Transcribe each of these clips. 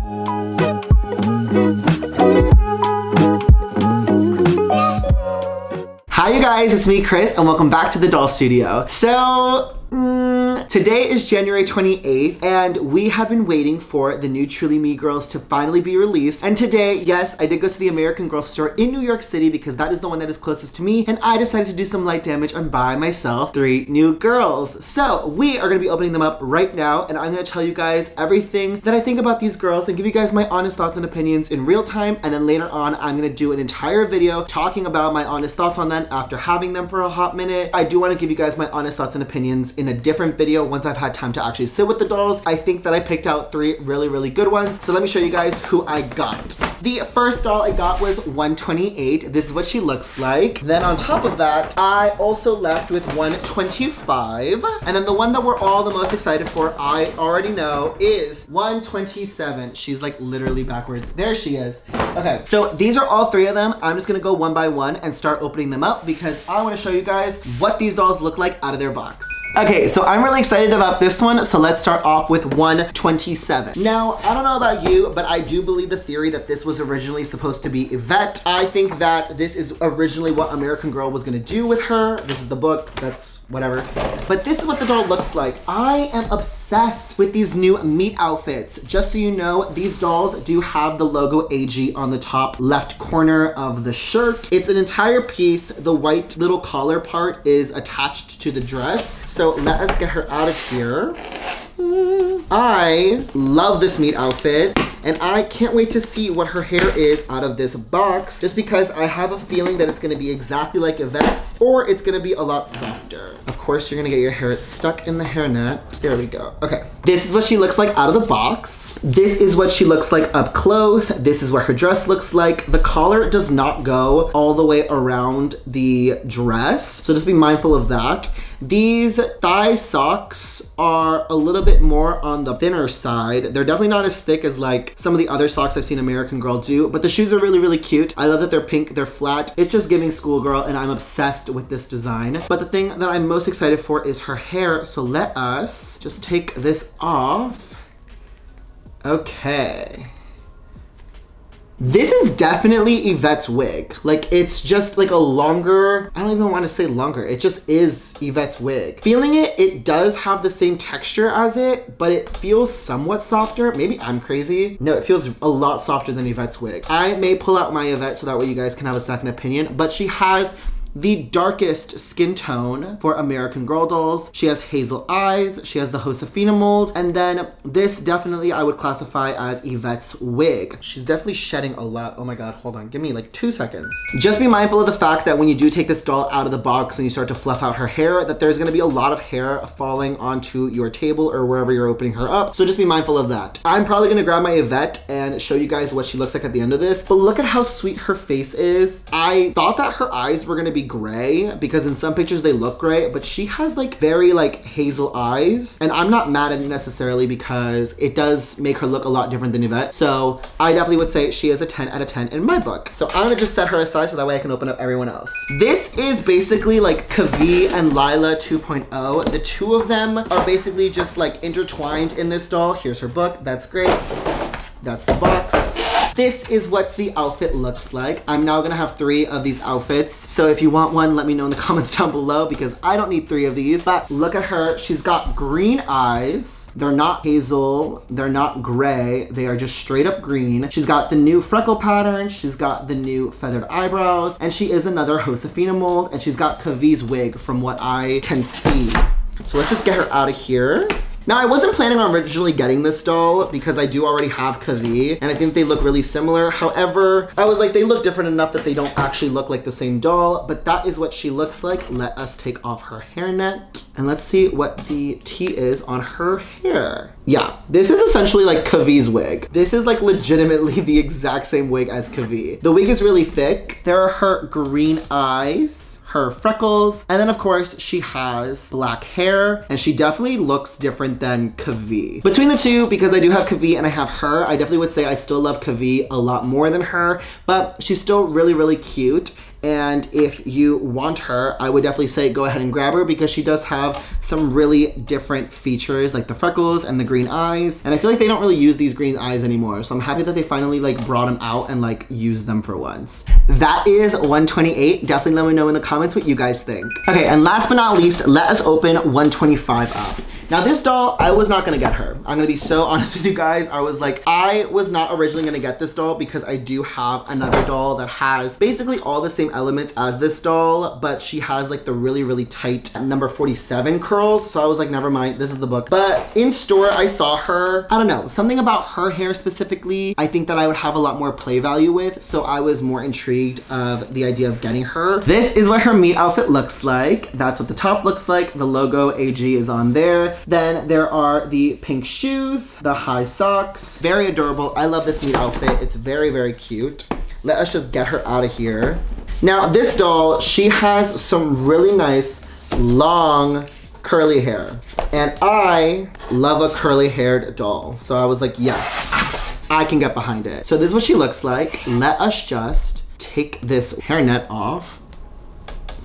Hi you guys, it's me Chris and welcome back to the Doll Studio. So, today is January 28th and we have been waiting for the new Truly Me girls to finally be released. And today, yes, I did go to the American Girl store in New York City because that is the one that is closest to me, and I decided to do some light damage and buy myself 3 new girls. So we are going to be opening them up right now, and I'm going to tell you guys everything that I think about these girls and give you guys my honest thoughts and opinions in real time, and then later on I'm going to do an entire video talking about my honest thoughts on them after having them for a hot minute. I do want to give you guys my honest thoughts and opinions in a different video once I've had time to actually sit with the dolls. I think that I picked out 3 really good ones, so let me show you guys who I got. The first doll I got was 128. This is what she looks like. Then on top of that, I also left with 125. And then the one that we're all the most excited for, I already know, is 127. She's like literally backwards. There she is. Okay, so these are all 3 of them. I'm just gonna go one by one and start opening them up because I wanna show you guys what these dolls look like out of their box. Okay, so I'm really excited about this one, so let's start off with 127. Now, I don't know about you, but I do believe the theory that this was originally supposed to be Yvette. I think that this is originally what American Girl was gonna do with her. This is the book, that's whatever. But this is what the doll looks like. I am obsessed with these new meet outfits. Just so you know, these dolls do have the logo AG on the top left corner of the shirt. It's an entire piece. The white little collar part is attached to the dress. So let us get her out of here. I love this meet outfit and I can't wait to see what her hair is out of this box, just because I have a feeling that it's gonna be exactly like Yvette's or it's gonna be a lot softer. Of course, you're gonna get your hair stuck in the hairnet. There we go. Okay, this is what she looks like out of the box. This is what she looks like up close. This is what her dress looks like. The collar does not go all the way around the dress, so just be mindful of that. These thigh socks are a little bit more on the thinner side. They're definitely not as thick as like some of the other socks I've seen American Girl do, but the shoes are really cute. I love that they're pink, they're flat. It's just giving schoolgirl and I'm obsessed with this design. But the thing that I'm most excited for is her hair, so let us just take this off. Okay. This is definitely Yvette's wig. Like, it's just like a longer, I don't even want to say longer, it just is Yvette's wig. Feeling it, it does have the same texture as it, but it feels somewhat softer. Maybe I'm crazy. No, it feels a lot softer than Yvette's wig. I may pull out my Yvette so that way you guys can have a second opinion, but she has the darkest skin tone for American Girl dolls. She has hazel eyes, she has the Josefina mold, and then this definitely I would classify as Yvette's wig. She's definitely shedding a lot. Oh my god, hold on, give me like 2 seconds. Just be mindful of the fact that when you do take this doll out of the box and you start to fluff out her hair, that there's gonna be a lot of hair falling onto your table or wherever you're opening her up, so just be mindful of that. I'm probably gonna grab my Yvette and show you guys what she looks like at the end of this, but look at how sweet her face is. I thought that her eyes were gonna be gray because in some pictures they look gray, but she has like very like hazel eyes, and I'm not mad at it necessarily because it does make her look a lot different than Yvette. So I definitely would say she is a 10 out of 10 in my book. So I'm gonna just set her aside so that way I can open up everyone else. This is basically like Kavi and Lila 2.0. The two of them are basically just like intertwined in this doll. Here's her book, that's great. That's the box. This is what the outfit looks like. I'm now gonna have 3 of these outfits. So if you want one, let me know in the comments down below because I don't need 3 of these. But look at her, she's got green eyes. They're not hazel, they're not gray, they are just straight up green. She's got the new freckle pattern, she's got the new feathered eyebrows, and she is another Josefina mold, and she's got Kavi's wig from what I can see. So let's just get her out of here. Now, I wasn't planning on originally getting this doll because I do already have Kavi, and I think they look really similar. However, I was like, they look different enough that they don't actually look like the same doll, but that is what she looks like. Let us take off her hairnet, and let's see what the tea is on her hair. Yeah, this is essentially like Kavi's wig. This is like legitimately the exact same wig as Kavi. The wig is really thick. There are her green eyes, her freckles, and then of course she has black hair, and she definitely looks different than Kavi. Between the two, because I do have Kavi and I have her, I definitely would say I still love Kavi a lot more than her, but she's still really, really cute. And if you want her, I would definitely say go ahead and grab her because she does have some really different features like the freckles and the green eyes. And I feel like they don't really use these green eyes anymore. So I'm happy that they finally like brought them out and like used them for once. That is 128. Definitely let me know in the comments what you guys think. Okay, and last but not least, let us open 125 up. Now this doll, I was not gonna get her. I'm gonna be so honest with you guys. I was not originally gonna get this doll because I do have another doll that has basically all the same elements as this doll, but she has like the really, really tight number 47 curls. So I was like, never mind, this is the book. But in store, I saw her, I don't know, something about her hair specifically, I think that I would have a lot more play value with. So I was more intrigued of the idea of getting her. This is what her meet outfit looks like. That's what the top looks like. The logo AG is on there. Then there are the pink shoes, the high socks. Very adorable. I love this meet outfit. It's very, very cute. Let us just get her out of here. Now this doll, she has some really nice long curly hair. And I love a curly haired doll. So I was like, yes, I can get behind it. So this is what she looks like. Let us just take this hairnet off.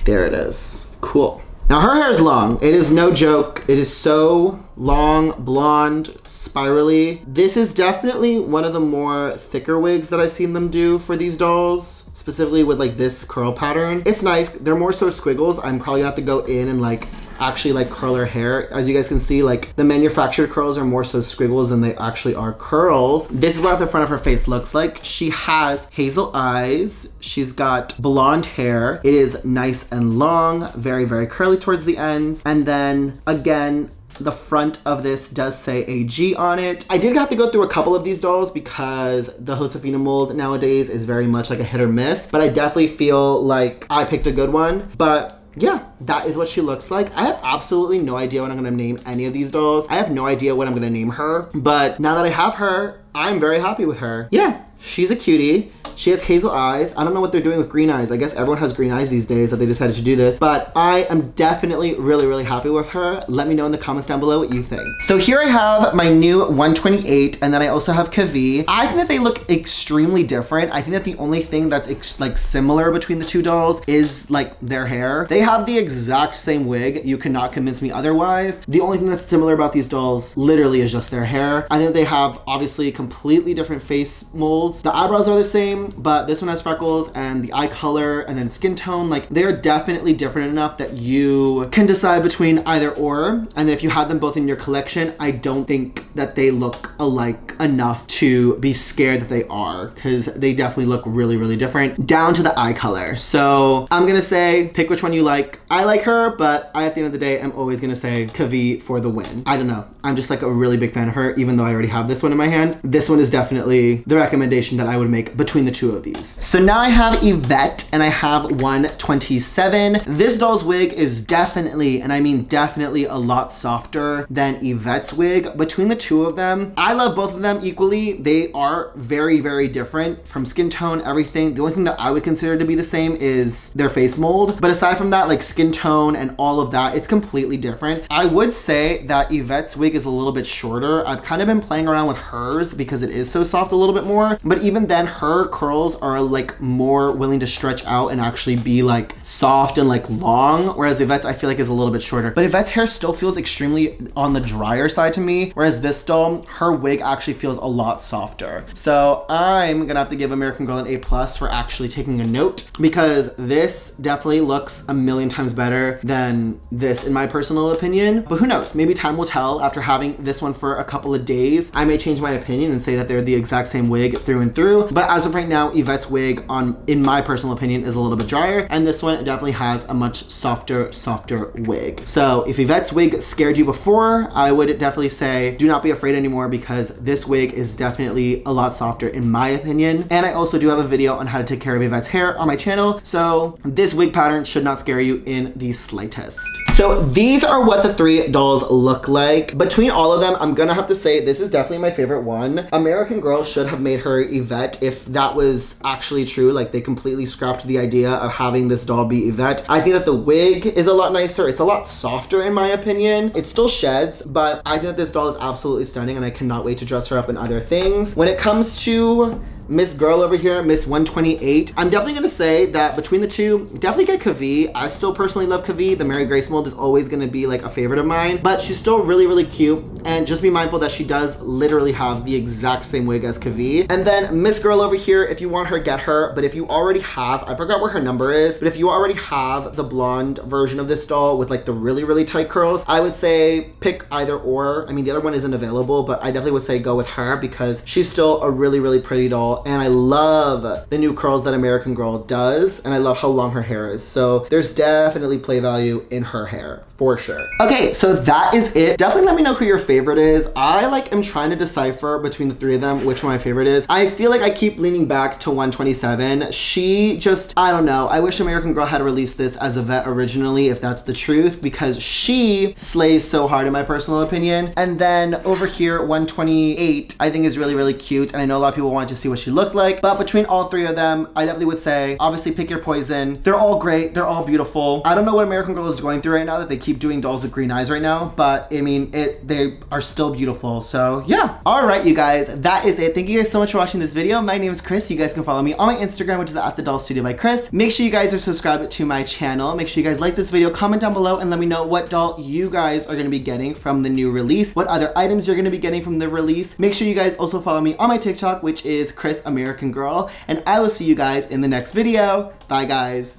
There it is. Cool. Now her hair is long. It is no joke. It is so long, blonde, spirally. This is definitely one of the more thicker wigs that I've seen them do for these dolls, specifically with like this curl pattern. It's nice. They're more so squiggles. I'm probably gonna have to go in and like actually like curl her hair. As you guys can see, like the manufactured curls are more so squiggles than they actually are curls. This is what the front of her face looks like. She has hazel eyes. She's got blonde hair. It is nice and long, very, very curly towards the ends. And then again, the front of this does say AG on it. I did have to go through a couple of these dolls because the Josefina mold nowadays is very much like a hit or miss, but I definitely feel like I picked a good one. But yeah, that is what she looks like. I have absolutely no idea what I'm gonna name any of these dolls. I have no idea what I'm gonna name her, but now that I have her, I'm very happy with her. Yeah, she's a cutie. She has hazel eyes. I don't know what they're doing with green eyes. I guess everyone has green eyes these days that they decided to do this, but I am definitely really, really happy with her. Let me know in the comments down below what you think. So here I have my new 128, and then I also have Kavi. I think that they look extremely different. I think that the only thing that's like similar between the two dolls is like their hair. They have the exact same wig. You cannot convince me otherwise. The only thing that's similar about these dolls literally is just their hair. I think they have obviously completely different face molds. The eyebrows are the same, but this one has freckles and the eye color and then skin tone. Like they're definitely different enough that you can decide between either or. And then if you had them both in your collection, I don't think that they look alike enough to be scared that they are, because they definitely look really, really different down to the eye color. So I'm gonna say pick which one you like. I like her, but I, at the end of the day, I'm always gonna say Kavi for the win. I don't know. I'm just like a really big fan of her, even though I already have this one in my hand. This one is definitely the recommendation that I would make between the two of these. So now I have Yvette and I have 127. This doll's wig is definitely, and I mean definitely, a lot softer than Yvette's wig. Between the two of them, I love both of them equally. They are very, very different from skin tone, everything. The only thing that I would consider to be the same is their face mold. But aside from that, like skin tone and all of that, it's completely different. I would say that Yvette's wig is a little bit shorter. I've kind of been playing around with hers because it is so soft a little bit more. But even then, her curls are like more willing to stretch out and actually be like soft and like long, whereas Yvette's I feel like is a little bit shorter. But Yvette's hair still feels extremely on the drier side to me, whereas this doll, her wig actually feels a lot softer. So I'm gonna have to give American Girl an A+ for actually taking a note, because this definitely looks a million times better than this in my personal opinion. But who knows, maybe time will tell. After having this one for a couple of days, I may change my opinion and say that they're the exact same wig through and through. But as of right now, Yvette's wig, in my personal opinion, is a little bit drier, and this one definitely has a much softer wig. So if Yvette's wig scared you before, I would definitely say do not be afraid anymore, because this wig is definitely a lot softer in my opinion. And I also do have a video on how to take care of Yvette's hair on my channel, so this wig pattern should not scare you in the slightest. So these are what the three dolls look like. Between all of them, I'm gonna have to say this is definitely my favorite one. American Girl should have made her Yvette if that was actually true. Like they completely scrapped the idea of having this doll be Yvette. I think that the wig is a lot nicer. It's a lot softer in my opinion. It still sheds, but I think that this doll is absolutely stunning and I cannot wait to dress her up in other things. When it comes to Miss Girl over here, Miss 128. I'm definitely gonna say that between the two, definitely get Kavee. I still personally love Kavee. The Mary Grace mold is always gonna be like a favorite of mine, but she's still really, really cute. And just be mindful that she does literally have the exact same wig as Kavee. And then Miss Girl over here, if you want her, get her. But if you already have, I forgot what her number is, but if you already have the blonde version of this doll with like the really, really tight curls, I would say pick either or. I mean, the other one isn't available, but I definitely would say go with her because she's still a really, really pretty doll. And I love the new curls that American Girl does. And I love how long her hair is. So there's definitely play value in her hair. For sure. Okay, so that is it. Definitely let me know who your favorite is. I like am trying to decipher between the three of them which one my favorite is. I feel like I keep leaning back to 127. She just, I don't know. I wish American Girl had released this as Yvette originally, if that's the truth, because she slays so hard in my personal opinion. And then over here, 128, I think is really, really cute. And I know a lot of people wanted to see what she looked like, but between all three of them, I definitely would say, obviously pick your poison. They're all great. They're all beautiful. I don't know what American Girl is going through right now that they keep doing dolls with green eyes right now, but I mean, they are still beautiful. So yeah. All right, you guys, that is it. Thank you guys so much for watching this video. My name is Chris. You guys can follow me on my Instagram, which is @thedollstudio by Chris. Make sure you guys are subscribed to my channel. Make sure you guys like this video, comment down below, and let me know what doll you guys are going to be getting from the new release, what other items you're going to be getting from the release. Make sure you guys also follow me on my TikTok, which is Chris American Girl, and I will see you guys in the next video. Bye, guys.